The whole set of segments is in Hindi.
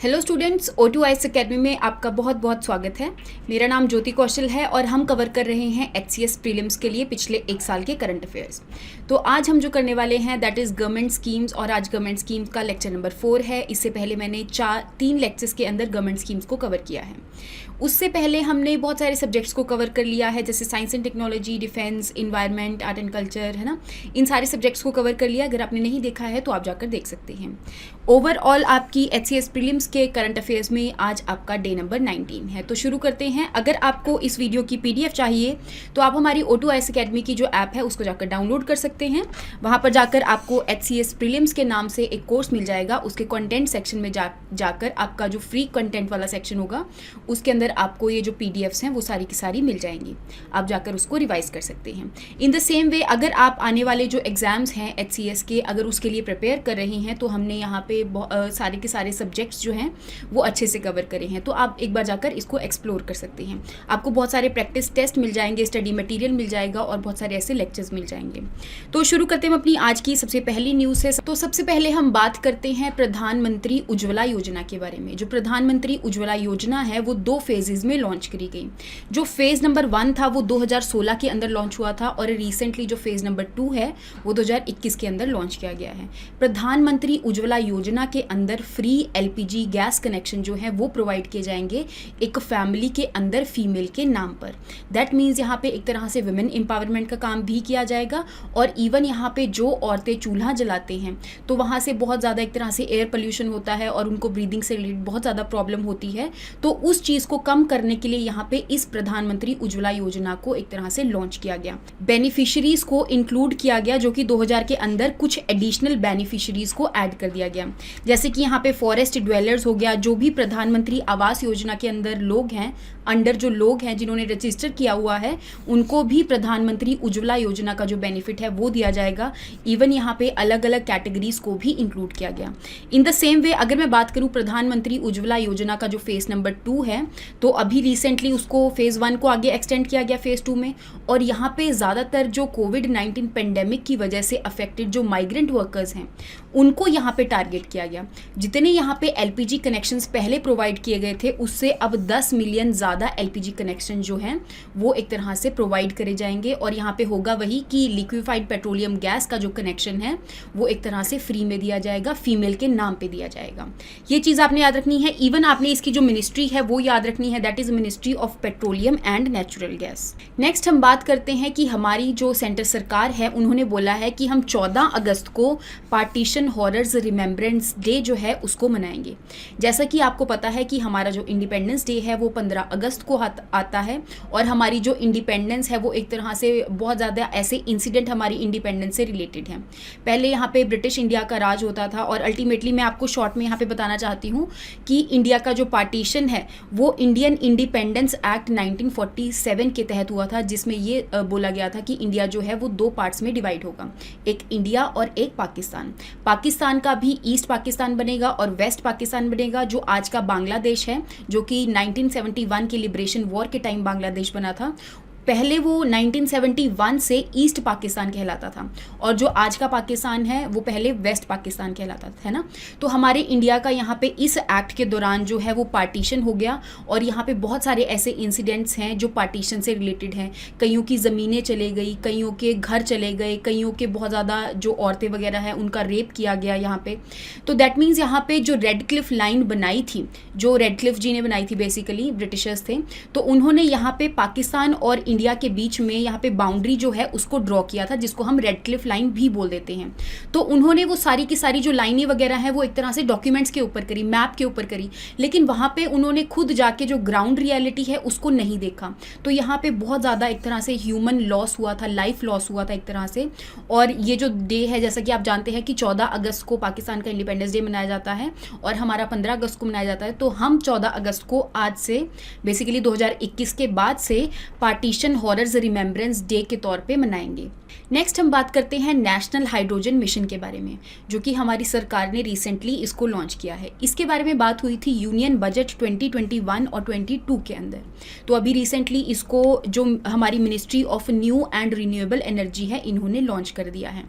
हेलो स्टूडेंट्स, O2IS अकेडमी में आपका बहुत बहुत स्वागत है। मेरा नाम ज्योति कौशल है और हम कवर कर रहे हैं HCS प्रीलिम्स के लिए पिछले एक साल के करंट अफेयर्स। तो आज हम जो करने वाले हैं दैट इज़ गवर्नमेंट स्कीम्स, और आज गवर्नमेंट स्कीम्स का लेक्चर नंबर 4 है। इससे पहले मैंने 3 लेक्चर्स के अंदर गवर्नमेंट स्कीम्स को कवर किया है। उससे पहले हमने बहुत सारे सब्जेक्ट्स को कवर कर लिया है, जैसे science and technology, defence, environment, art and culture, है ना। इन सारे सब्जेक्ट्स को कवर कर लिया। अगर आपने नहीं देखा है तो आप जाकर देख सकते हैं। ओवरऑल आपकी HCS प्रीलिम्स के करंट अफेयर्स में आज आपका डे नंबर 19 है। तो शुरू करते हैं। अगर आपको इस वीडियो की PDF चाहिए तो आप हमारी O2IS अकेडमी की जो ऐप है उसको जाकर डाउनलोड कर सकते हैं। वहाँ पर जाकर आपको HCS प्रीलिम्स के नाम से एक कोर्स मिल जाएगा। उसके कंटेंट सेक्शन में जाकर आपका जो फ्री कंटेंट वाला सेक्शन होगा उसके अंदर आपको ये जो PDFs हैं वो सारी की सारी मिल जाएंगी। आप जाकर उसको रिवाइज कर सकते हैं। इन द सेम वे अगर आप आने वाले जो एग्ज़ाम्स हैं HCS के, अगर उसके लिए प्रिपेयर कर रहे हैं तो हमने यहाँ पे सारे के सारे सब्जेक्ट्स जो हैं वो अच्छे से कवर करे हैं। तो आप एक बार जाकर इसको एक्सप्लोर कर सकते हैं। आपको बहुत सारे प्रैक्टिस टेस्ट मिल जाएंगे, स्टडी मटेरियल मिल जाएगा और बहुत सारे ऐसे लेक्चर्स मिल जाएंगे। तो शुरू करते हैं अपनी आज की सबसे पहली न्यूज़ से। तो सबसे पहले हम बात करते हैं प्रधानमंत्री उज्ज्वला योजना के बारे में। जो प्रधानमंत्री उज्ज्वला योजना है वो 2 फेजेज में लॉन्च करी गई। जो फेज़ नंबर 1 था वो 2016 के अंदर लॉन्च हुआ था, और रिसेंटली जो फेज़ नंबर 2 है वो 2021 के अंदर लॉन्च किया गया है। प्रधानमंत्री उज्ज्वला योजना के अंदर फ्री LPG गैस कनेक्शन जो है वो प्रोवाइड किए जाएंगे एक फैमिली के अंदर फीमेल के नाम पर। दैट मीन्स यहाँ पे एक तरह से वुमेन एम्पावरमेंट का काम भी किया जाएगा। और इवन यहाँ पे जो औरतें चूल्हा जलाते हैं तो वहाँ से बहुत ज़्यादा एक तरह से एयर पोल्यूशन होता है और उनको ब्रीदिंग से रिलेटेड बहुत ज़्यादा प्रॉब्लम होती है। तो उस चीज़ को कम करने के लिए यहाँ पे इस प्रधानमंत्री उज्ज्वला योजना को एक तरह से लॉन्च किया गया। बेनिफिशरीज को इंक्लूड किया गया, जो कि 2000 के अंदर कुछ एडिशनल बेनिफिशरीज को ऐड कर दिया गया। जैसे कि यहाँ पे फॉरेस्ट ड्वेलर्स हो गया, जो भी प्रधानमंत्री आवास योजना के अंदर लोग हैं, अंडर जो लोग हैं जिन्होंने रजिस्टर किया हुआ है, उनको भी प्रधानमंत्री उज्ज्वला योजना का जो बेनिफिट है वो दिया जाएगा। इवन यहाँ पे अलग अलग कैटेगरीज को भी इंक्लूड किया गया। इन द सेम वे अगर मैं बात करूँ प्रधानमंत्री उज्ज्वला योजना का जो फेज़ नंबर 2 है, तो अभी रिसेंटली उसको फेज़ 1 को आगे एक्सटेंड किया गया फेज़ 2 में। और यहाँ पे ज़्यादातर जो कोविड-19 पेंडेमिक की वजह से अफेक्टेड जो माइग्रेंट वर्कर्स हैं उनको यहाँ पे टारगेट किया गया। जितने यहाँ पे LPG कनेक्शंस पहले प्रोवाइड किए गए थे उससे अब 10 मिलियन ज़्यादा LPG कनेक्शन जो हैं वो एक तरह से प्रोवाइड करे जाएंगे। और यहाँ पे होगा वही कि लिक्विफाइड पेट्रोलियम गैस का जो कनेक्शन है वो एक तरह से फ्री में दिया जाएगा, फीमेल के नाम पे दिया जाएगा। ये चीज़ आपने याद रखनी है। इवन आपने इसकी जो मिनिस्ट्री है वो याद रखनी है, that is ministry of petroleum and natural gas. Next हम बात करते हैं कि हमारी जो सेंटर सरकार है उन्होंने बोला है कि हम 14 अगस्त को पार्टीशन हॉरर्स रिमेम्बरेंस डे जो है उसको मनाएंगे। जैसा कि आपको पता है कि हमारा जो इंडिपेंडेंस डे है वो 15 अगस्त को आता है, और हमारी जो इंडिपेंडेंस है वो एक तरह से बहुत ज़्यादा ऐसे इंसिडेंट हमारी इंडिपेंडेंस से रिलेटेड हैं। पहले यहाँ पे ब्रिटिश इंडिया का राज होता था, और अल्टीमेटली मैं आपको शॉर्ट में यहाँ पे बताना चाहती हूँ कि इंडिया का जो पार्टीशन है वो इंडियन इंडिपेंडेंस एक्ट 1947 के तहत हुआ था, जिसमें ये बोला गया था कि इंडिया जो है वो 2 पार्ट्स में डिवाइड होगा, एक इंडिया और एक पाकिस्तान। पाकिस्तान का भी ईस्ट पाकिस्तान बनेगा और वेस्ट पाकिस्तान बनेगा, जो आज का बांग्लादेश है, जो कि 1971 के लिबरेशन वॉर के टाइम बांग्लादेश बना था। पहले वो 1971 से ईस्ट पाकिस्तान कहलाता था, और जो आज का पाकिस्तान है वो पहले वेस्ट पाकिस्तान कहलाता था, है ना। तो हमारे इंडिया का यहाँ पे इस एक्ट के दौरान जो है वो पार्टीशन हो गया, और यहाँ पे बहुत सारे ऐसे इंसिडेंट्स हैं जो पार्टीशन से रिलेटेड हैं। कईयों की ज़मीनें चले गई, कईयों के घर चले गए, कईयों के बहुत ज़्यादा जो औरतें वगैरह हैं उनका रेप किया गया यहाँ पे। तो दैट मीन्स यहाँ पे जो रेड क्लिफ लाइन बनाई थी, जो रेड क्लिफ जी ने बनाई थी, बेसिकली ब्रिटिशर्स थे, तो उन्होंने यहाँ पे पाकिस्तान और इंडिया के बीच में यहाँ पे बाउंड्री जो है उसको ड्रॉ किया था, जिसको हम रेड क्लिफ लाइन भी बोल देते हैं। तो उन्होंने वो सारी की सारी जो लाइनें वगैरह हैं वो एक तरह से डॉक्यूमेंट्स के ऊपर करी, मैप के ऊपर करी, लेकिन वहाँ पे उन्होंने खुद जाके जो ग्राउंड रियलिटी है उसको नहीं देखा। तो यहाँ पे बहुत ज़्यादा एक तरह से ह्यूमन लॉस हुआ था, लाइफ लॉस हुआ था एक तरह से। और ये जो डे है, जैसा कि आप जानते हैं कि 14 अगस्त को पाकिस्तान का इंडिपेंडेंस डे मनाया जाता है और हमारा 15 अगस्त को मनाया जाता है। तो हम 14 अगस्त को आज से बेसिकली 2021 के बाद से पार्टीशन हॉरर्स रिमेम्बरेंस डे के तौर पे मनाएंगे। नेक्स्ट हम बात करते हैं नेशनल हाइड्रोजन मिशन के बारे में, जो कि हमारी सरकार ने रिसेंटली इसको लॉन्च किया है। इसके बारे में बात हुई थी यूनियन बजट 2021 और 22 के अंदर। तो अभी रिसेंटली इसको जो हमारी ministry of new and renewable energy है, इन्होंने लॉन्च कर दिया है।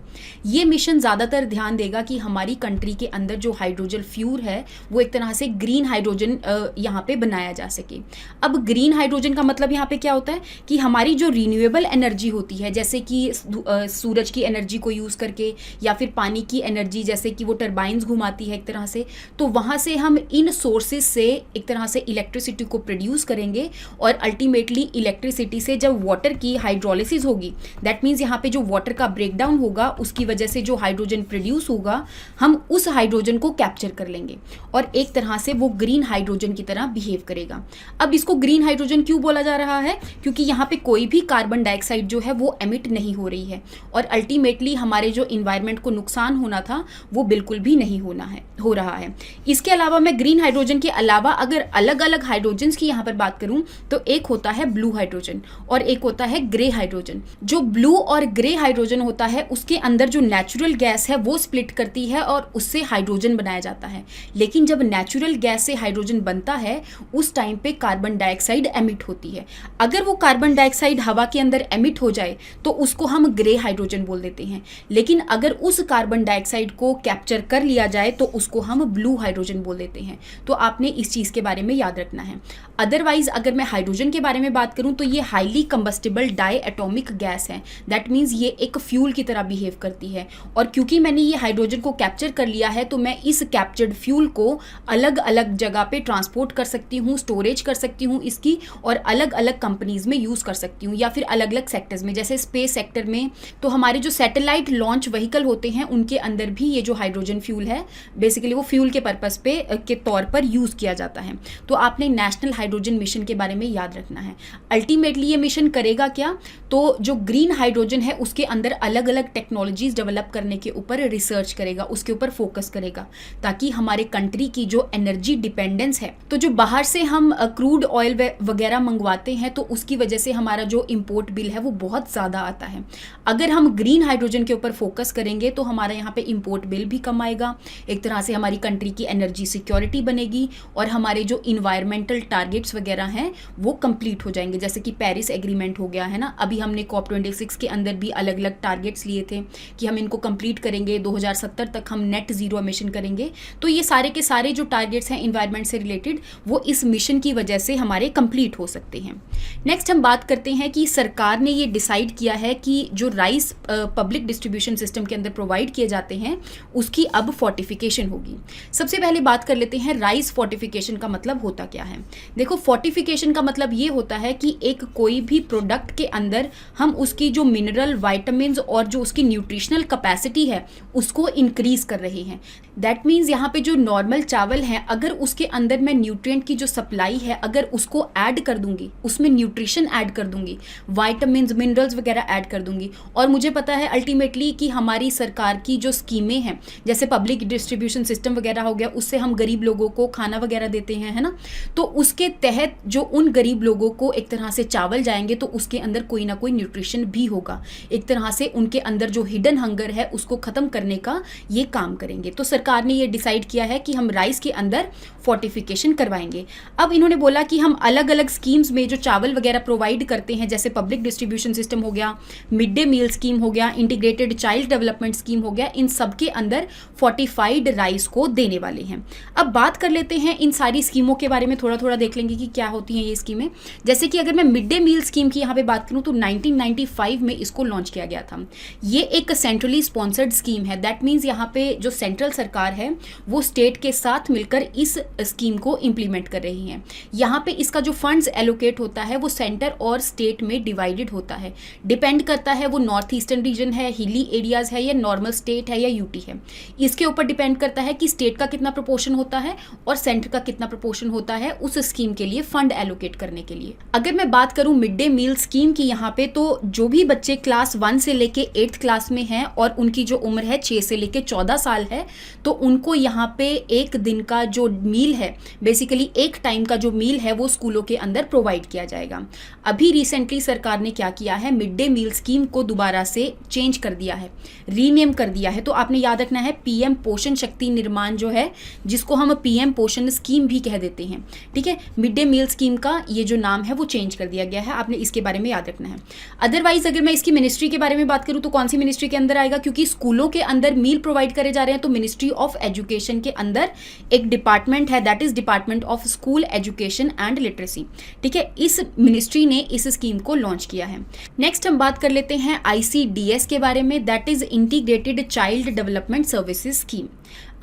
ये मिशन ज़्यादातर ध्यान देगा कि हमारी कंट्री के अंदर जो हाइड्रोजन फ्यूल है वो एक तरह से ग्रीन हाइड्रोजन यहाँ पे बनाया जा सके। अब ग्रीन हाइड्रोजन का मतलब यहाँ पे क्या होता है कि हमारी जो रिन्यूएबल एनर्जी होती है, जैसे कि सूरज की एनर्जी को यूज़ करके या फिर पानी की एनर्जी, जैसे कि वो टरबाइंस घुमाती है एक तरह से, तो वहाँ से हम इन सोर्सेज से एक तरह से इलेक्ट्रिसिटी को प्रोड्यूस करेंगे और अल्टीमेटली इलेक्ट्रिसिटी से जब वाटर की हाइड्रोलिसिस होगी, दैट मीन्स यहाँ पे जो वाटर का ब्रेकडाउन होगा उसकी वजह से जो हाइड्रोजन प्रोड्यूस होगा, हम उस हाइड्रोजन को कैप्चर कर लेंगे और एक तरह से वो ग्रीन हाइड्रोजन की तरह बिहेव करेगा। अब इसको ग्रीन हाइड्रोजन क्यों बोला जा रहा है? क्योंकि यहाँ पे कोई भी कार्बन डाइऑक्साइड जो है वो एमिट नहीं हो रही है और अल्टीमेटली हमारे जो इन्वायरमेंट को नुकसान होना था वो बिल्कुल भी नहीं हो रहा है। इसके अलावा मैं ग्रीन हाइड्रोजन के अलावा अगर अलग अलग हाइड्रोजन की यहाँ पर बात करूँ तो एक होता है ब्लू हाइड्रोजन और एक होता है ग्रे हाइड्रोजन। जो ब्लू और ग्रे हाइड्रोजन होता है उसके अंदर जो नेचुरल गैस है वो स्प्लिट करती है और उससे हाइड्रोजन बनाया जाता है। लेकिन जब नेचुरल गैस से हाइड्रोजन बनता है उस टाइम पे कार्बन डाइऑक्साइड एमिट होती है। अगर वो कार्बन डाइऑक्साइड हवा के अंदर एमिट हो जाए तो उसको हम ग्रे हाइड्रोजन बोल देते हैं। लेकिन अगर उस कार्बन डाइऑक्साइड को कैप्चर कर लिया जाए तो उसको हम ब्लू हाइड्रोजन बोल देते हैं। तो आपने इस चीज़ के बारे में याद रखना है। अदरवाइज अगर मैं हाइड्रोजन के बारे में बात करूं तो ये highly combustible diatomic gas है। दैट मीन्स ये एक फ्यूल की तरह बिहेव करती है और क्योंकि मैंने ये हाइड्रोजन को कैप्चर कर लिया है तो मैं इस कैप्चर्ड फ्यूल को अलग अलग जगह पे ट्रांसपोर्ट कर सकती हूँ, स्टोरेज कर सकती हूँ इसकी, और अलग अलग कंपनीज में यूज़ कर सकती हूँ या फिर अलग अलग सेक्टर्स में। जैसे स्पेस सेक्टर में तो हमारे जो सैटेलाइट लॉन्च व्हीकल होते हैं उनके अंदर भी ये जो हाइड्रोजन फ्यूल है बेसिकली वो फ्यूल के पर्पस पे के तौर पर यूज़ किया जाता है। तो आपने नेशनल हाइड्रोजन मिशन के बारे में याद रखना है। अल्टीमेटली ये मिशन करेगा क्या? तो जो ग्रीन हाइड्रोजन है उसके अंदर अलग अलग टेक्नोलॉजीज डेवलप करने के ऊपर रिसर्च करेगा, उसके ऊपर फोकस करेगा, ताकि हमारे कंट्री की जो एनर्जी डिपेंडेंस है, तो जो बाहर से हम क्रूड ऑयल वगैरह मंगवाते हैं तो उसकी वजह से हमारा जो इम्पोर्ट बिल है वो बहुत ज़्यादा आता है। अगर हम ग्रीन हाइड्रोजन के ऊपर फोकस करेंगे तो हमारे यहाँ पे इम्पोर्ट बिल भी कम आएगा, एक तरह से हमारी कंट्री की एनर्जी सिक्योरिटी बनेगी और हमारे जो इन्वायरमेंटल टारगेट्स वगैरह हैं वो कंप्लीट हो जाएंगे। जैसे कि पेरिस एग्रीमेंट हो गया है ना, अभी हमने COP26 के अंदर भी अलग अलग टारगेट्स लिए थे कि हम इनको कंप्लीट करेंगे, 2070 तक हम नेट जीरो एमिशन करेंगे। तो ये सारे के सारे जो टारगेट्स हैं इन्वायरमेंट से रिलेटेड वो इस मिशन की वजह से हमारे कंप्लीट हो सकते हैं। नेक्स्ट हम बात करते हैं कि सरकार ने ये डिसाइड किया है कि जो राइस पब्लिक डिस्ट्रीब्यूशन सिस्टम के अंदर प्रोवाइड किए जाते हैं उसकी अब फोर्टिफिकेशन होगी। सबसे पहले बात कर लेते हैं राइस फोर्टिफिकेशन का मतलब होता क्या है। देखो, फोर्टिफिकेशन का मतलब ये होता है कि एक कोई भी प्रोडक्ट के अंदर हम उसकी जो मिनरल, वाइटामिन और जो उसकी न्यूट्रिशनल कैपेसिटी है उसको इंक्रीज कर रहे हैं। दैट मीन्स यहाँ पे जो नॉर्मल चावल है अगर उसके अंदर मैं न्यूट्रिएंट की जो सप्लाई है अगर उसको ऐड कर दूंगी, उसमें न्यूट्रिशन ऐड कर दूंगी, वाइटामिन, मिनरल्स वगैरह ऐड कर दूंगी, और मुझे पता है अल्टीमेटली कि हमारी सरकार की जो स्कीमें हैं जैसे पब्लिक डिस्ट्रीब्यूशन सिस्टम वगैरह हो गया, उससे हम गरीब लोगों को खाना वगैरह देते हैं, है ना। तो उसके तहत जो उन गरीब लोगों को एक तरह से चावल जाएंगे तो उसके अंदर कोई ना कोई न्यूट्रिशन भी होगा। एक तरह से उनके अंदर जो हिडन हंगर है उसको ख़त्म करने का ये काम करेंगे। तो सरकार ने ये डिसाइड किया है कि हम राइस के अंदर फोर्टिफिकेशन करवाएंगे। अब इन्होंने बोला कि हम अलग अलग स्कीम्स में जो चावल वगैरह प्रोवाइड करते हैं, जैसे पब्लिक डिस्ट्रीब्यूशन सिस्टम हो गया, मिड डे मील स्कीम हो गया, इंटीग्रेटेड चाइल्ड डेवलपमेंट स्कीम हो गया, इन सब के अंदर फोर्टिफाइड राइस को देने वाले हैं। अब बात कर लेते हैं इन सारी स्कीमों के बारे में, थोड़ा थोड़ा देख लेंगे कि क्या होती हैं ये स्कीमें। जैसे कि अगर मैं मिड डे मील स्कीम की यहाँ पे बात करूँ तो 1995 में इसको लॉन्च किया गया था। ये एक सेंट्रली स्पॉन्सर्ड स्कीम है। दैट मीन्स यहाँ पे जो सेंट्रल सरकार है वो स्टेट के साथ मिलकर इस स्कीम को इम्प्लीमेंट कर रही हैं। यहाँ पे इसका जो फंड्स एलोकेट होता है वो सेंटर और स्टेट में डिवाइडेड होता है, डिपेंड करता है वो नॉर्थ ईस्टर्न रीजन है, हिली एरियाज है, या नॉर्मल स्टेट है, या यूटी है। इसके ऊपर डिपेंड करता है कि स्टेट का कितना प्रोपोर्शन होता है और सेंटर का कितना प्रोपोर्शन होता है उस स्कीम के लिए फंड एलोकेट करने के लिए। अगर मैं बात करूं मिड डे मील स्कीम की यहाँ पे, तो जो भी बच्चे क्लास 1 से लेके 8th क्लास में हैं और उनकी जो उम्र है 6 से लेके 14 साल है, तो उनको यहाँ पे एक दिन का जो मील है, बेसिकली एक टाइम का जो मील है वो स्कूलों के अंदर प्रोवाइड किया जाएगा। अभी रिसेंटली सरकार ने क्या किया है, मिड डे मील स्कीम को दोबारा से चेंज कर दिया है, रीनेम कर दिया है। तो आपने याद रखना है पीएम पोषण शक्ति निर्माण जो है, जिसको हम पीएम पोषण स्कीम भी कह देते हैं, ठीक है, मिड डे मील स्कीम का ये जो नाम है वो चेंज कर दिया गया है। आपने इसके बारे में याद रखना है। अदरवाइज अगर मैं इसकी मिनिस्ट्री के बारे में बात करूं तो कौन सी मिनिस्ट्री के अंदर आएगा, क्योंकि स्कूलों के अंदर मील प्रोवाइड करे जा रहे हैं तो मिनिस्ट्री ऑफ एजुकेशन के अंदर एक डिपार्टमेंट है, that is department of school education and literacy, ठीक है। इस मिनिस्ट्री ने इस स्कीम को लॉन्च किया है। नेक्स्ट हम बात कर लेते हैं ICDS के बारे में, that is integrated child development services scheme.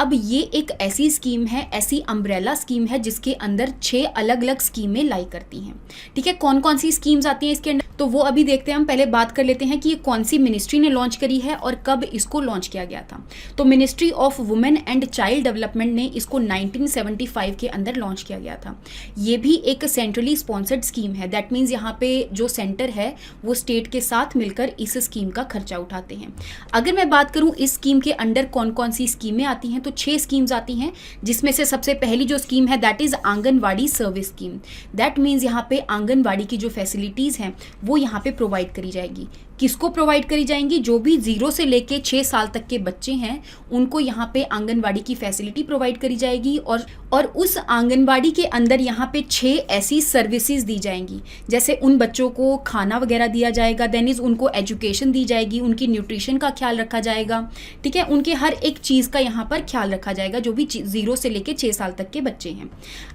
अब ये एक ऐसी स्कीम है, ऐसी अम्ब्रेला स्कीम है जिसके अंदर 6 अलग अलग स्कीमें लाई करती हैं, ठीक है। कौन कौन सी स्कीम्स आती हैं इसके अंदर, तो वो अभी देखते हैं। हम पहले बात कर लेते हैं कि ये कौन सी मिनिस्ट्री ने लॉन्च करी है और कब इसको लॉन्च किया गया था। तो ministry of women and child development ने इसको 1975 के अंदर लॉन्च किया गया था। ये भी एक सेंट्रली स्पॉन्सर्ड स्कीम है, दैट मीन्स यहाँ पे जो सेंटर है वो स्टेट के साथ मिलकर इस स्कीम का खर्चा उठाते हैं। अगर मैं बात करूँ इस स्कीम के अंडर कौन कौन सी स्कीमें आती हैं, तो 6 स्कीम्स आती हैं, जिसमें से सबसे पहली जो स्कीम है that is anganwadi service scheme. That means यहाँ पे आंगनवाड़ी की जो फैसिलिटीज़ हैं वो यहाँ पे प्रोवाइड करी जाएगी। किसको प्रोवाइड करी जाएंगी, जो भी 0 से लेके 6 साल तक के बच्चे हैं उनको यहाँ पे आंगनवाड़ी की फैसिलिटी प्रोवाइड करी जाएगी। और उस आंगनवाड़ी के अंदर यहाँ पे 6 ऐसी सर्विसेज दी जाएंगी, जैसे उन बच्चों को खाना वगैरह दिया जाएगा, देन इज उनको एजुकेशन दी जाएगी, उनकी न्यूट्रिशन का ख्याल रखा जाएगा, ठीक है, उनके हर एक चीज़ का यहाँ पर ख्याल रखा जाएगा जो भी 0 से लेके 6 साल तक के बच्चे हैं।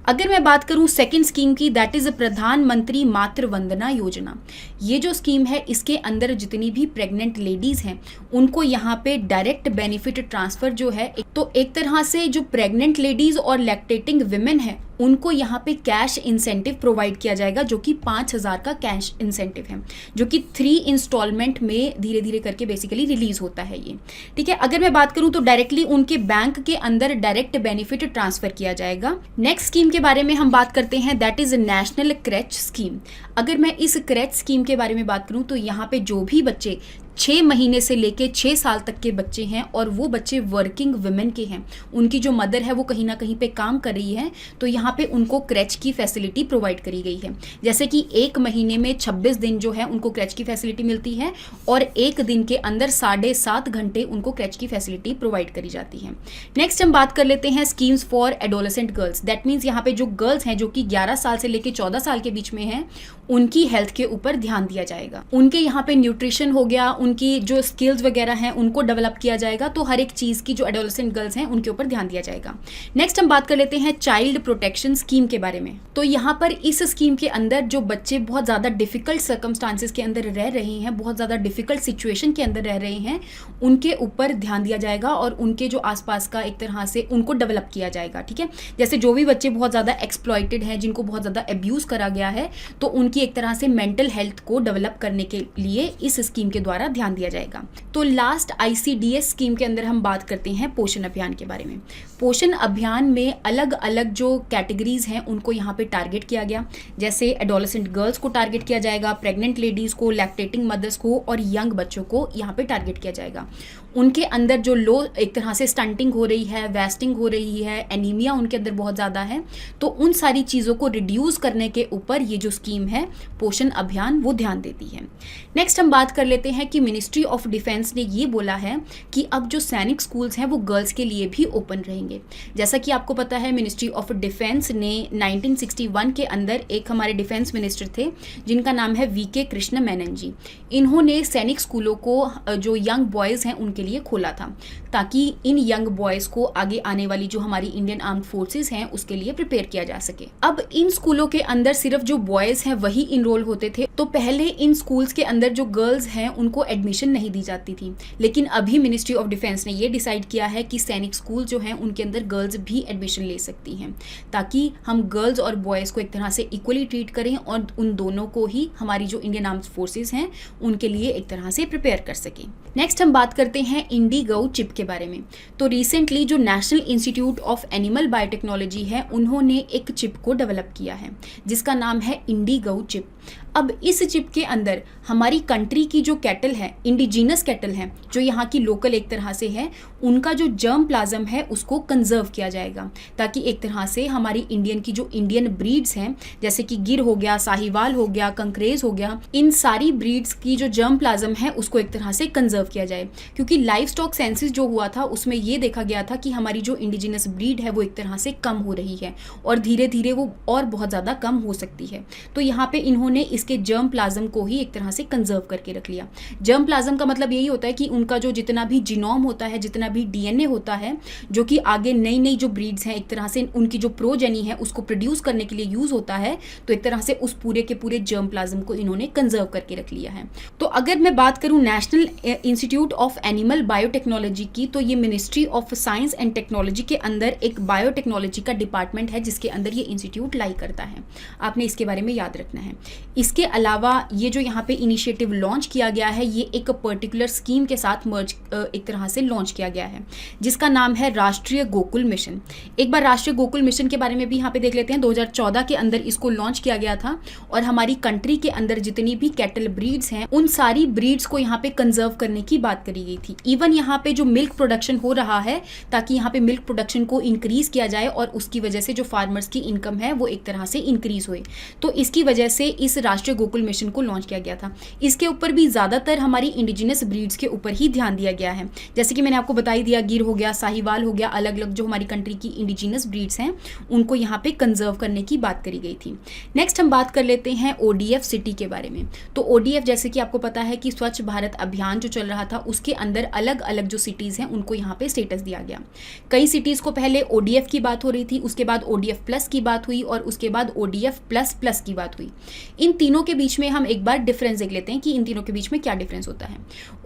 अगर मैं बात करूँ सेकेंड स्कीम की, दैट इज प्रधानमंत्री मातृ वंदना योजना। ये जो स्कीम है इसके अंदर जितनी भी प्रेग्नेंट लेडीज़ हैं उनको यहाँ पे डायरेक्ट बेनिफिट ट्रांसफ़र जो है, तो एक तरह से जो प्रेग्नेंट लेडीज़ और लैक्टेटिंग विमेन है उनको यहाँ पे कैश इंसेंटिव प्रोवाइड किया जाएगा, जो कि 5,000 का कैश इंसेंटिव है, जो कि 3 इंस्टॉलमेंट में धीरे धीरे करके बेसिकली रिलीज होता है ये, ठीक है। अगर मैं बात करूँ तो डायरेक्टली उनके बैंक के अंदर डायरेक्ट बेनिफिट ट्रांसफर किया जाएगा। नेक्स्ट स्कीम के बारे में हम बात करते हैं, that is national creche scheme. अगर मैं इस क्रेच स्कीम के बारे में बात करूँ तो यहाँ पे जो भी बच्चे 6 महीने से लेके 6 साल तक के बच्चे हैं और वो बच्चे वर्किंग वुमेन के हैं, उनकी जो मदर है वो कहीं ना कहीं पे काम कर रही है, तो यहाँ पे उनको क्रैच की फैसिलिटी प्रोवाइड करी गई है। जैसे कि 1 महीने में 26 दिन जो है उनको क्रैच की फैसिलिटी मिलती है और 1 दिन के अंदर 7.5 घंटे उनको क्रैच की फैसिलिटी प्रोवाइड करी जाती है। नेक्स्ट हम बात कर लेते हैं schemes for adolescent girls. That means यहाँ पे जो गर्ल्स हैं जो कि 11 साल से लेके 14 साल के बीच में हैं, उनकी हेल्थ के ऊपर ध्यान दिया जाएगा। उनके यहाँ पे न्यूट्रिशन हो गया, उनकी जो स्किल्स वगैरह हैं उनको डेवलप किया जाएगा, तो हर एक चीज़ की जो एडोलेसेंट गर्ल्स हैं उनके ऊपर ध्यान दिया जाएगा। नेक्स्ट हम बात कर लेते हैं चाइल्ड प्रोटेक्शन स्कीम के बारे में। तो यहाँ पर इस स्कीम के अंदर जो बच्चे बहुत ज़्यादा डिफिकल्ट सर्कमस्टांसिस के अंदर रह रहे हैं, बहुत ज़्यादा डिफिकल्ट सिचुएशन के अंदर रह रहे हैं, उनके ऊपर ध्यान दिया जाएगा और उनके जो आसपास का एक तरह से उनको डेवलप किया जाएगा, ठीक है। जैसे जो भी बच्चे बहुत ज़्यादा एक्सप्लॉइटेड हैं, जिनको बहुत ज़्यादा अब्यूज़ करा गया है, तो उनकी एक तरह से मेंटल हेल्थ को डेवलप करने के लिए इस स्कीम के द्वारा ध्यान दिया जाएगा। तो लास्ट ICDS स्कीम के अंदर हम बात करते हैं पोषण अभियान के बारे में। पोषण अभियान में अलग अलग जो कैटेगरीज हैं उनको यहाँ पे टारगेट किया गया, जैसे एडोलेसेंट गर्ल्स को टारगेट किया जाएगा, प्रेग्नेंट लेडीज़ को, लैक्टेटिंग मदर्स को और यंग बच्चों को यहाँ पे टारगेट किया जाएगा। उनके अंदर जो लो एक तरह से स्टंटिंग हो रही है, वेस्टिंग हो रही है, एनीमिया उनके अंदर बहुत ज़्यादा है, तो उन सारी चीज़ों को रिड्यूस करने के ऊपर ये जो स्कीम है पोषण अभियान वो ध्यान देती है। नेक्स्ट हम बात कर लेते हैं कि मिनिस्ट्री ऑफ डिफेंस ने ये बोला है कि अब जो सैनिक स्कूल्स हैं वो गर्ल्स के लिए भी ओपन रहेंगे। जैसा कि आपको पता है मिनिस्ट्री ऑफ डिफेंस ने 1961 के अंदर एक हमारे डिफेंस मिनिस्टर थे जिनका नाम है VK कृष्ण मेनन जी। इन्होंने सैनिक स्कूलों को जो यंग बॉयज़ हैं उनके लिए खोला था, ताकि इन यंग बॉयज़ को आगे आने वाली जो हमारी इंडियन आर्म्ड फोर्सेस हैं उसके लिए प्रिपेयर किया जा सके। अब इन स्कूलों के अंदर सिर्फ जो बॉयज़ हैं वही इनरोल होते थे, तो पहले इन स्कूल्स के अंदर जो गर्ल्स हैं उनको एडमिशन नहीं दी जाती थी, लेकिन अभी मिनिस्ट्री ऑफ डिफेंस ने ये डिसाइड किया है कि सैनिक स्कूल जो हैं उनके अंदर गर्ल्स भी एडमिशन ले सकती हैं, ताकि हम गर्ल्स और बॉयज़ को एक तरह से इक्वली ट्रीट करें और उन दोनों को ही हमारी जो इंडियन आर्म्ड फोर्सेस हैं उनके लिए एक तरह से प्रिपेयर कर सकें। नेक्स्ट हम बात करते हैं इंडिगो चिप के बारे में। तो रिसेंटली जो national institute of animal biotechnology है उन्होंने एक चिप को डेवलप किया है जिसका नाम है इंडिगो चिप। अब इस चिप के अंदर हमारी कंट्री की जो कैटल है, इंडिजिनस कैटल है, जो यहाँ की लोकल एक तरह से है, उनका जो जर्म प्लाज्म है उसको कंजर्व किया जाएगा, ताकि एक तरह से हमारी इंडियन की जो इंडियन ब्रीड्स हैं, जैसे कि गिर हो गया, साहिवाल हो गया, कंकरेज हो गया, इन सारी ब्रीड्स की जो जर्म प्लाज्म है उसको एक तरह से कंजर्व किया जाए। क्योंकि लाइफ स्टॉक सेंसिस जो हुआ था उसमें ये देखा गया था कि हमारी जो इंडिजिनस ब्रीड है वो एक तरह से कम हो रही है और धीरे धीरे वो और बहुत ज़्यादा कम हो सकती है। तो यहाँ पे इन्होंने इसके जर्म प्लाज्म को ही एक तरह से कंजर्व करके रख लिया। जर्म प्लाज्म का मतलब यही होता है कि उनका जो जितना भी जीनोम होता है, जितना भी डीएनए होता है, जो कि आगे नई नई जो ब्रीड्स हैं एक तरह से उनकी जो प्रोजेनी है उसको प्रोड्यूस करने के लिए यूज होता है, तो एक तरह से उस पूरे के पूरे जर्म प्लाज्म को इन्होंने कंजर्व करके रख लिया है। तो अगर मैं बात करूं national institute of animal biotechnology की, तो ये ministry of science and technology के अंदर एक बायोटेक्नोलॉजी का डिपार्टमेंट है जिसके अंदर ये इंस्टीट्यूट लाई करता है। आपने इसके बारे में याद रखना है। इसके अलावा ये जो यहाँ पे इनिशिएटिव लॉन्च किया गया है ये एक पर्टिकुलर स्कीम के साथ मर्ज एक तरह से लॉन्च किया गया है जिसका नाम है राष्ट्रीय गोकुल मिशन। एक बार राष्ट्रीय गोकुल मिशन के बारे में भी यहाँ पे देख लेते हैं। 2014 के अंदर इसको लॉन्च किया गया था और हमारी कंट्री के अंदर जितनी भी कैटल ब्रीड्स हैं उन सारी ब्रीड्स को यहाँ पे कंजर्व करने की बात करी गई थी। इवन यहाँ पे जो मिल्क प्रोडक्शन हो रहा है, ताकि यहाँ पे मिल्क प्रोडक्शन को इंक्रीज किया जाए और उसकी वजह से जो फार्मर्स की इनकम है वो एक तरह से इंक्रीज हुए, तो इसकी वजह से इस राष्ट्रीय गोकुल मिशन को लॉन्च किया गया था। इसके ऊपर भी ज़्यादातर हमारी इंडिजिनस ब्रीड्स के ऊपर ही ध्यान दिया गया है। जैसे कि मैंने आपको बता ही दिया, गिर हो गया, साहिवाल हो गया, अलग अलग जो हमारी कंट्री की इंडिजिनस ब्रीड्स हैं उनको यहाँ पे कंजर्व करने की बात करी गई थी। नेक्स्ट हम बात कर लेते हैं ODF सिटी के बारे में। तो ODF जैसे कि आपको पता है कि स्वच्छ भारत अभियान जो चल रहा था उसके अंदर अलग अलग जो सिटीज़ हैं उनको यहाँ पे स्टेटस दिया गया। कई सिटीज़ को पहले ODF की बात हो रही थी, उसके बाद ODF प्लस की बात हुई और उसके बाद ODF प्लस प्लस की बात हुई। इन तीनों के बीच में हम एक बार डिफरेंस देख लेते हैं कि इन तीनों के बीच में क्या डिफरेंस होता है।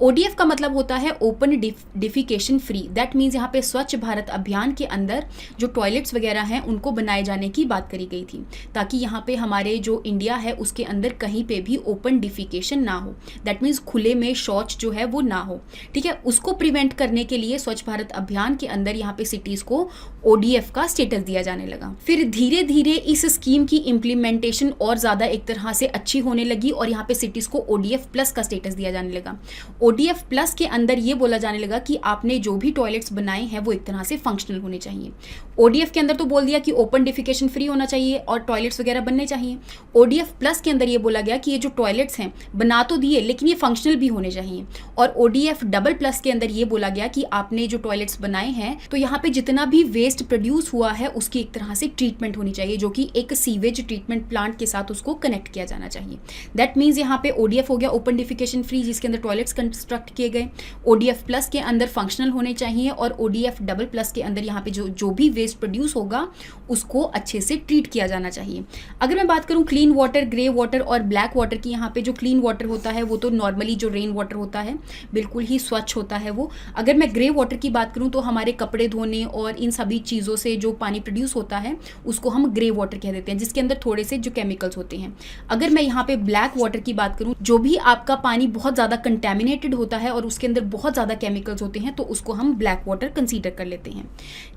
ODF का मतलब होता है open defecation free. That means यहाँ पे स्वच्छ भारत अभियान के अंदर जो टॉयलेट्स वगैरह हैं उनको बनाए जाने की बात करी गई थी, ताकि यहाँ पे हमारे जो इंडिया है उसके अंदर कहीं पे भी ओपन डिफिकेशन ना हो। दैट मीन्स खुले में शौच जो है वो ना हो, ठीक है। उसको प्रिवेंट करने के लिए स्वच्छ भारत अभियान के अंदर यहाँ पे सिटीज़ को ODF का स्टेटस दिया जाने लगा। फिर धीरे धीरे इस स्कीम की इम्प्लीमेंटेशन और ज़्यादा एक तरह से अच्छी होने लगी और यहाँ पे सिटीज़ को ODF प्लस का स्टेटस दिया जाने लगा। ODF प्लस के अंदर ये बोला जाने लगा कि आपने जो भी टॉयलेट्स बनाए हैं वो एक तरह से फंक्शनल होने चाहिए। ODF के अंदर तो बोल दिया कि ओपन डिफिकेशन फ्री होना चाहिए और टॉयलेट्स वगैरह बनने चाहिए। ODF प्लस के अंदर ये बोला गया कि ये जो टॉयलेट्स हैं बना तो दिए लेकिन ये फंक्शनल भी होने चाहिए। और ODF डबल प्लस के अंदर ये बोला गया कि आपने जो टॉयलेट्स बनाए हैं तो यहाँ पे जितना भी वेस्ट प्रोड्यूस हुआ है उसकी एक तरह से ट्रीटमेंट होनी चाहिए, जो कि एक सीवेज ट्रीटमेंट प्लांट के साथ उसको कनेक्ट किया जाना चाहिए। दैट मीन्स यहाँ पे ODF हो गया ओपन डिफिकेशन फ्री, जिसके अंदर टॉयलेट्स कंस्ट्रक्ट किए गए। ODF प्लस के अंदर फंक्शनल होने चाहिए और ODF डबल प्लस के अंदर यहाँ पे जो भी वेस्ट प्रोड्यूस होगा उसको अच्छे से ट्रीट किया जाना चाहिए। अगर मैं बात करूँ क्लीन वाटर, ग्रे वाटर और ब्लैक वाटर की, यहाँ पे जो क्लीन वाटर होता है वो तो नॉर्मली जो रेन वाटर होता है बिल्कुल ही स्वच्छ होता है वो। अगर मैं ग्रे वाटर की बात करूँ तो हमारे कपड़े धोने और इन सभी चीज़ों से जो पानी प्रोड्यूस होता है उसको हम ग्रे वाटर कह देते हैं, जिसके अंदर थोड़े से जो केमिकल्स होते हैं। अगर मैं यहाँ पे ब्लैक वाटर की बात करूँ, जो भी आपका पानी बहुत ज़्यादा कंटेमिनेटेड होता है और उसके अंदर बहुत ज़्यादा केमिकल्स होते हैं तो उसको हम ब्लैक वाटर कंसीडर कर लेते हैं।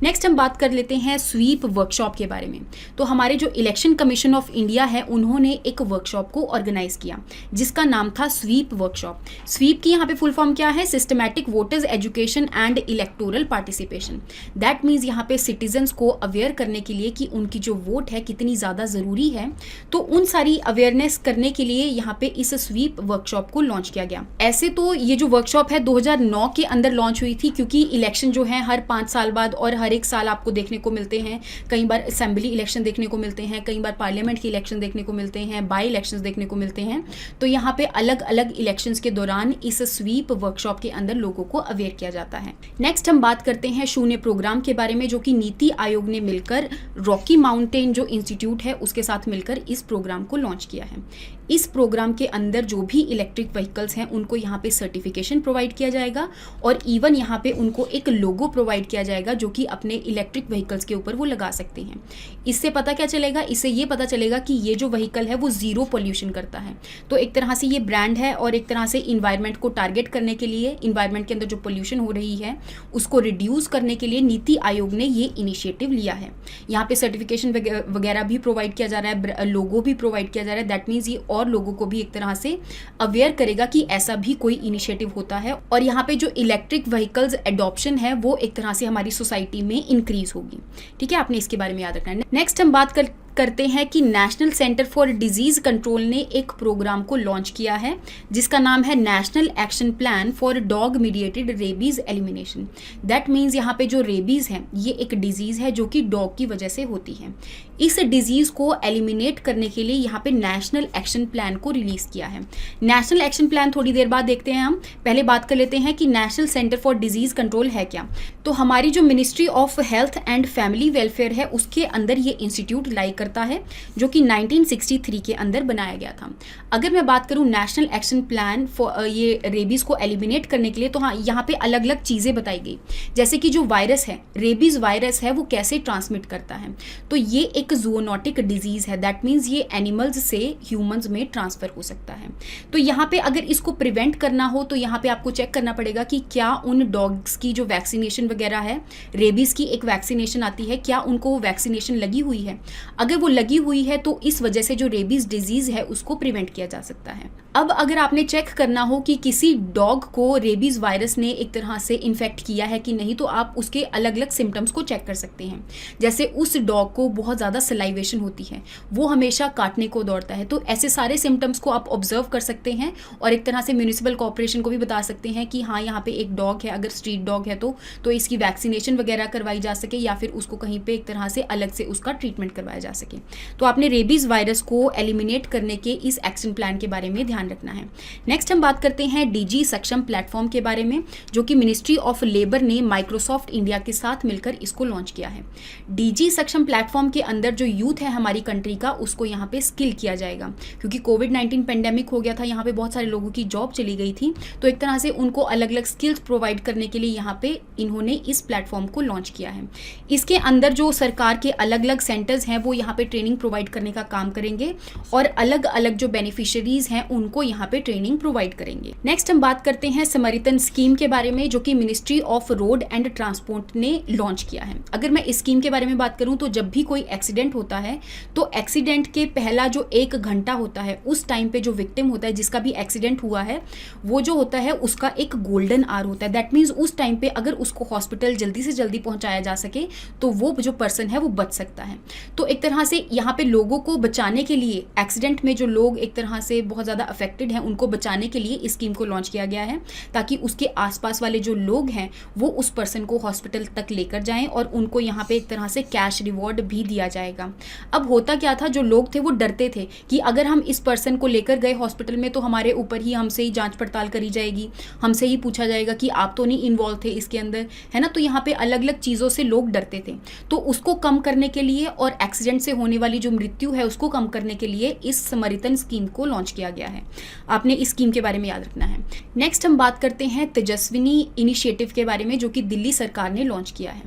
नेक्स्ट हम बात कर लेते हैं स्वीप वर्कशॉप के बारे में। तो हमारे जो इलेक्शन कमीशन ऑफ इंडिया है उन्होंने एक वर्कशॉप को ऑर्गेनाइज किया जिसका नाम था स्वीप वर्कशॉप। स्वीप की यहाँ पे फुल फॉर्म क्या है? Systematic voters education and electoral participation. That means यहाँ पे सिटीजन्स को अवेयर करने के लिए कि उनकी जो वोट है कितनी ज़्यादा ज़रूरी है, तो उन सारी अवेयरनेस करने के लिए यहाँ पे इस स्वीप वर्कशॉप को लॉन्च किया गया। ऐसे तो ये जो वर्कशॉप है 2009 के अंदर लॉन्च हुई थी, क्योंकि इलेक्शन जो है हर 5 साल बाद और हर एक साल आपको देखने को मिलते हैं। कई बार असेंबली इलेक्शन देखने को मिलते हैं, कई बार पार्लियामेंट के इलेक्शन देखने को मिलते हैं, बाई इलेक्शंस देखने को मिलते हैं। तो यहाँ पे अलग अलग इलेक्शंस के दौरान इस स्वीप वर्कशॉप के अंदर लोगों को अवेयर किया जाता है। नेक्स्ट हम बात करते हैं शून्य प्रोग्राम के बारे में, जो कि नीति आयोग ने मिलकर रॉकी माउंटेन जो इंस्टीट्यूट है उसके साथ मिलकर इस प्रोग्राम को लॉन्च किया है। इस प्रोग्राम के अंदर जो भी इलेक्ट्रिक व्हीकल्स हैं उनको यहाँ पे सर्टिफिकेशन प्रोवाइड किया जाएगा और इवन यहाँ पे उनको एक लोगो प्रोवाइड किया जाएगा जो कि अपने इलेक्ट्रिक व्हीकल्स के ऊपर वो लगा सकते हैं। इससे पता क्या चलेगा? इससे ये पता चलेगा कि ये जो व्हीकल है वो ज़ीरो पोल्यूशन करता है। तो एक तरह से ये ब्रांड है और एक तरह से इन्वायरमेंट को टारगेट करने के लिए, इन्वायरमेंट के अंदर जो पोल्यूशन हो रही है उसको रिड्यूस करने के लिए नीति आयोग ने ये इनिशिएटिव लिया है। यहाँ पे सर्टिफिकेशन वगैरह भी प्रोवाइड किया जा रहा है, लोगो भी प्रोवाइड किया जा रहा है। दैट मीन्स ये और लोगों को भी एक तरह से अवेयर करेगा कि ऐसा भी कोई इनिशिएटिव होता है। और यहाँ पे जो इलेक्ट्रिक व्हीकल्स एनिमल्स एडॉप्शन है वो एक तरह से हमारी सोसाइटी में इंक्रीज होगी। ठीक है, आपने इसके बारे में याद रखना है। नेक्स्ट हम बात करते हैं कि national centre for disease control ने एक प्रोग्राम को लॉन्च किया है जिसका नाम है national action plan for dog mediated rabies elimination. That means यहाँ पे जो रेबीज है ये एक डिजीज है जो कि डॉग की वजह से होती है। इस डिजीज को एलिमिनेट करने के लिए यहाँ पे नेशनल एक्शन प्लान को रिलीज किया है। नेशनल एक्शन प्लान थोड़ी देर बाद देखते हैं, हम पहले बात कर लेते हैं कि national centre for disease control है क्या। तो हमारी जो ministry of health and family welfare है उसके अंदर ये इंस्टीट्यूट लाई करता है जो कि 1963 के अंदर बनाया गया था। अगर मैं बात करूं नेशनल एक्शन प्लान फॉर ये रेबीज को एलिमिनेट करने के लिए, तो हाँ यहाँ पे अलग अलग चीज़ें बताई गई, जैसे कि जो वायरस है, रेबीज वायरस है, वो कैसे ट्रांसमिट करता है। तो ये एक जूनोटिक डिजीज है, दैट मीन्स ये एनिमल्स से ह्यूमंस में ट्रांसफर हो सकता है। तो यहाँ पे अगर इसको प्रिवेंट करना हो तो यहाँ पे आपको चेक करना पड़ेगा कि क्या उन डॉग्स की जो वैक्सीनेशन वगैरह है, रेबीज की एक वैक्सीनेशन आती है, क्या उनको वो वैक्सीनेशन लगी हुई है। अगर वो लगी हुई है तो इस वजह से जो रेबीज डिजीज है उसको प्रिवेंट किया जा सकता है। अब अगर आपने चेक करना हो कि किसी डॉग को रेबीज वायरस ने एक तरह से इन्फेक्ट किया है कि नहीं, तो आप उसके अलग अलग सिम्टम्स को चेक कर सकते हैं। जैसे उस डॉग को बहुत ज़्यादा सलाइवेशन होती है, वो हमेशा काटने को दौड़ता है, तो ऐसे सारे सिम्टम्स को आप ऑब्जर्व कर सकते हैं और एक तरह से म्यूनिसिपल कॉर्पोरेशन को भी बता सकते हैं कि हाँ यहाँ पे एक डॉग है, अगर स्ट्रीट डॉग है तो इसकी वैक्सीनेशन वगैरह करवाई जा सके या फिर उसको कहीं पे एक तरह से अलग से उसका ट्रीटमेंट करवाया जा सके। तो आपने रेबीज वायरस को एलिमिनेट करने के इस एक्शन प्लान के बारे में ध्यान रखना है। नेक्स्ट हम बात करते हैं डीजी सक्षम प्लेटफॉर्म के बारे में, जो कि मिनिस्ट्री ऑफ लेबर ने माइक्रोसॉफ्ट इंडिया के साथ मिलकर इसको लॉन्च किया है। डीजी सक्षम प्लेटफॉर्म के अंदर जो यूथ है हमारी कंट्री का, उसको यहाँ पे स्किल किया जाएगा, क्योंकि कोविड-19 पेंडेमिक हो गया था, यहाँ पे बहुत सारे लोगों की जॉब चली गई थी, तो एक तरह से उनको अलग अलग स्किल्स प्रोवाइड करने के लिए यहाँ पे इन्होंने इस प्लेटफॉर्म को लॉन्च किया है। इसके अंदर जो सरकार के अलग अलग सेंटर्स हैं वो यहाँ पे ट्रेनिंग प्रोवाइड करने का काम करेंगे और अलग अलग जो बेनिफिशियरीज हैं उनको यहाँ पे ट्रेनिंग प्रोवाइड करेंगे। नेक्स्ट हम बात करते हैं समरितन स्कीम के बारे में, जो कि ministry of road and transport ने लॉन्च किया है। अगर मैं इस स्कीम के बारे में बात करूं तो जब भी कोई एक्सीडेंट होता है तो एक्सीडेंट के पहला जो 1 घंटा होता है उस टाइम पे जो विक्टिम होता है, जिसका भी एक्सीडेंट हुआ है, वो जो होता है उसका एक गोल्डन आवर होता है। दैट मीन्स उस टाइम पे अगर उसको हॉस्पिटल जल्दी से जल्दी पहुंचाया जा सके तो वो जो पर्सन है वो बच सकता है। तो एक तरह से यहाँ पे लोगों को बचाने के लिए, एक्सीडेंट में जो लोग एक तरह से बहुत ज़्यादा अफेक्टेड हैं उनको बचाने के लिए इस स्कीम को लॉन्च किया गया है, ताकि उसके आसपास वाले जो लोग हैं वो उस पर्सन को हॉस्पिटल तक लेकर जाएं और उनको यहाँ पे एक तरह से कैश रिवॉर्ड भी दिया जाएगा। अब होता क्या था, जो लोग थे वो डरते थे कि अगर हम इस पर्सन को लेकर गए हॉस्पिटल में तो हमारे ऊपर ही हमसे ही जांच पड़ताल करी जाएगी, हमसे ही पूछा जाएगा कि आप तो नहीं इन्वॉल्व थे इसके अंदर, है ना। तो यहाँ पे अलग अलग चीज़ों से लोग डरते थे, तो उसको कम करने के लिए और एक्सीडेंट से होने वाली जो मृत्यु है उसको कम करने के लिए इस समरितन स्कीम को लॉन्च किया गया है। आपने इस स्कीम के बारे में याद रखना है। नेक्स्ट हम बात करते हैं तेजस्विनी इनिशिएटिव के बारे में, जो कि दिल्ली सरकार ने लॉन्च किया है।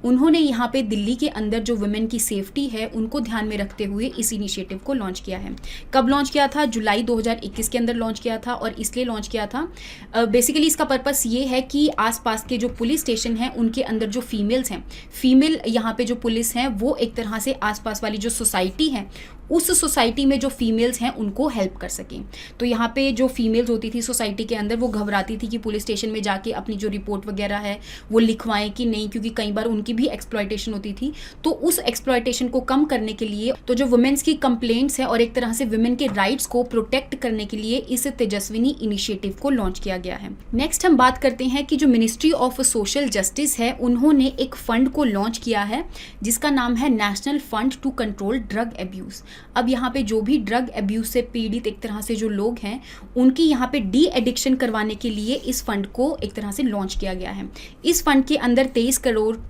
उन्होंने यहाँ पे दिल्ली के अंदर जो वुमेन की सेफ्टी है उनको ध्यान में रखते हुए इस इनिशिएटिव को लॉन्च किया है। कब लॉन्च किया था? जुलाई 2021 के अंदर लॉन्च किया था। और इसलिए लॉन्च किया था, बेसिकली इसका पर्पस ये है कि आसपास के जो पुलिस स्टेशन हैं उनके अंदर जो फीमेल्स हैं, फीमेल यहाँ पे जो पुलिस हैं वो एक तरह से आसपास वाली जो सोसाइटी है उस सोसाइटी में जो फीमेल्स हैं उनको हेल्प कर सकें। तो यहाँ पे जो फीमेल्स होती थी सोसाइटी के अंदर, वो घबराती थी कि पुलिस स्टेशन में जाके अपनी जो रिपोर्ट वगैरह है वो लिखवाएं कि नहीं, क्योंकि कई बार उनकी भी एक्सप्लॉयटेशन होती थी। तो उस एक्सप्लॉयटेशन को कम करने के लिए, तो जो वुमेन्स की कंप्लेंट्स है और एक तरह से वुमेन के राइट्स को प्रोटेक्ट करने के लिए इस तेजस्विनी इनिशिएटिव को लॉन्च किया गया है। नेक्स्ट हम बात करते हैं कि जो मिनिस्ट्री ऑफ सोशल जस्टिस है उन्होंने एक फंड को लॉन्च किया है जिसका नाम है National Fund to Control Drug Abuse. अब यहाँ पे जो भी ड्रग एब्यूज से पीड़ित एक तरह से जो लोग हैं उनकी यहाँ पे डी एडिक्शन करवाने के लिए इस फंड को एक तरह से लॉन्च किया गया है। इस फंड के अंदर 23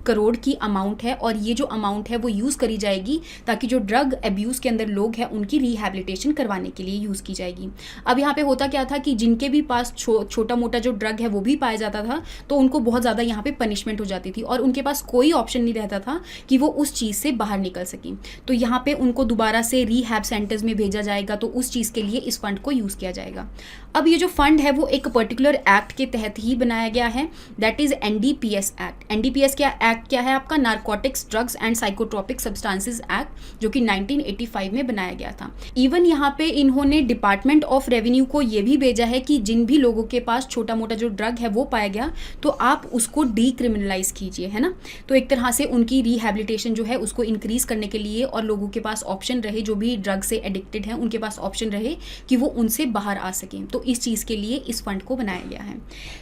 करोड़ की अमाउंट है और ये जो अमाउंट है वो यूज़ करी जाएगी ताकि जो ड्रग एब्यूज़ के अंदर लोग हैं उनकी रिहैबिलिटेशन करवाने के लिए यूज़ की जाएगी। अब यहाँ पे होता क्या था कि जिनके भी पास छोटा मोटा जो ड्रग है वो भी पाया जाता था तो उनको बहुत ज़्यादा यहाँ पे पनिशमेंट हो जाती थी और उनके पास कोई ऑप्शन नहीं रहता था कि वो उस चीज़ से बाहर निकल सकें। तो यहाँ पे उनको दोबारा से से रीहैब सेंटर्स में भेजा जाएगा, तो उस चीज़ के लिए इस फंड को यूज़ किया जाएगा। अब ये जो फंड है वो एक पर्टिकुलर एक्ट के तहत ही बनाया गया है, that is NDPS act. NDPS क्या एक्ट क्या है आपका? Narcotics, drugs and psychotropic substances act, जो कि 1985 में बनाया गया था। इवन यहाँ पे इन्होंने डिपार्टमेंट ऑफ रेवेन्यू को ये भी भेजा है कि जिन भी लोगों के पास छोटा मोटा जो ड्रग है वो पाया गया, तो आप उसको डीक्रिमिनलाइज कीजिए, है ना। तो एक तरह से उनकी रिहैबिलिटेशन जो है उसको इंक्रीज करने के लिए, और लोगों के पास ऑप्शन रहे, जो भी ड्रग से एडिक्टेड हैं उनके पास ऑप्शन रहे कि वो उनसे बाहर आ सकें। तो इस चीज़ के लिए इस फंड को बनाया गया है।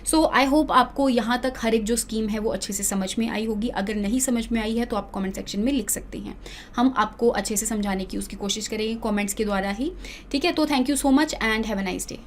सो आई होप आपको यहाँ तक हर एक जो स्कीम है वो अच्छे से समझ में आई होगी। अगर नहीं समझ में आई है तो आप कमेंट सेक्शन में लिख सकते हैं, हम आपको अच्छे से समझाने की उसकी कोशिश करेंगे कमेंट्स के द्वारा ही, ठीक है। तो thank you so much and have a nice day.